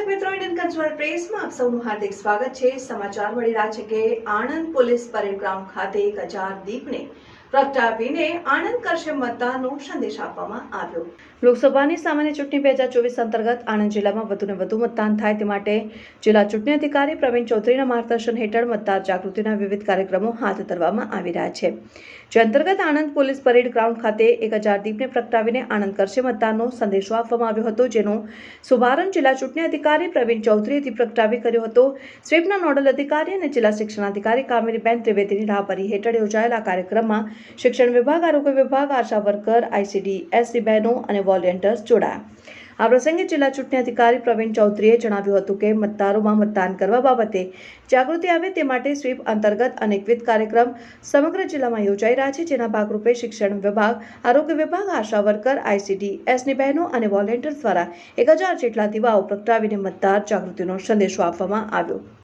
દર્શક મિત્રો, Indian cultural પ્રેસમાં આપ સૌનું હાર્દિક સ્વાગત છે। સમાચાર મળી રહ્યા છે કે આણંદ પોલીસ પરેડ ગ્રાઉન્ડ ખાતે 1000 દીપને પ્રગટાવીને આનંદ કરશે મતદાનનો સંદેશ આપવામાં આવ્યો। લોકસભાની સામાન્ય ચૂંટણી 2024 અંતર્ગત આણંદ જિલ્લામાં વધુને વધુ મતદાન થાય તે માટે જિલ્લા ચૂંટણી અધિકારી પ્રવીણ ચૌધરીના માર્ગદર્શન હેઠળ મતદાર જાગૃતિના વિવિધ કાર્યક્રમો હાથ ધરવામાં આવી રહ્યા છે, જે અંતર્ગત આણંદ પોલીસ પરેડ ગ્રાઉન્ડ ખાતે 1000 દીપને પ્રગટાવીને આનંદ કરશે મતદાનનો સંદેશો આપવામાં આવ્યો હતો, જેનો શુભારંભ જિલ્લા ચૂંટણી અધિકારી પ્રવીણ ચૌધરીએ દીપ પ્રગટાવી કર્યો હતો। સ્વીપના નોડલ અધિકારી અને જિલ્લા શિક્ષણાધિકારી કામિનીબેન ત્રિવેદીની રાહબરી હેઠળ યોજાયેલા કાર્યક્રમમાં શિક્ષણ વિભાગ, આરોગ્ય વિભાગ, આશા વર્કર, ICDSની બહેનો અને વોલેન્ટિયર્સ જોડાયા। આ પ્રસંગે જિલ્લા ચૂંટણી અધિકારી પ્રવીણ ચૌધરીએ જણાવ્યું હતું કે મતદારોમાં મતદાન કરવા બાબતે જાગૃતિ આવે તે માટે સ્વીપ અંતર્ગત અનેકવિધ કાર્યક્રમ સમગ્ર જિલ્લામાં યોજાઈ રહ્યા છે, જેના ભાગરૂપે શિક્ષણ વિભાગ, આરોગ્ય વિભાગ, આશા વર્કર, ICDSની બહેનો અને વોલેન્ટિયર્સ દ્વારા 1000 જેટલા દીવાઓ પ્રગટાવીને મતદાર જાગૃતિનો સંદેશો આપવામાં આવ્યો।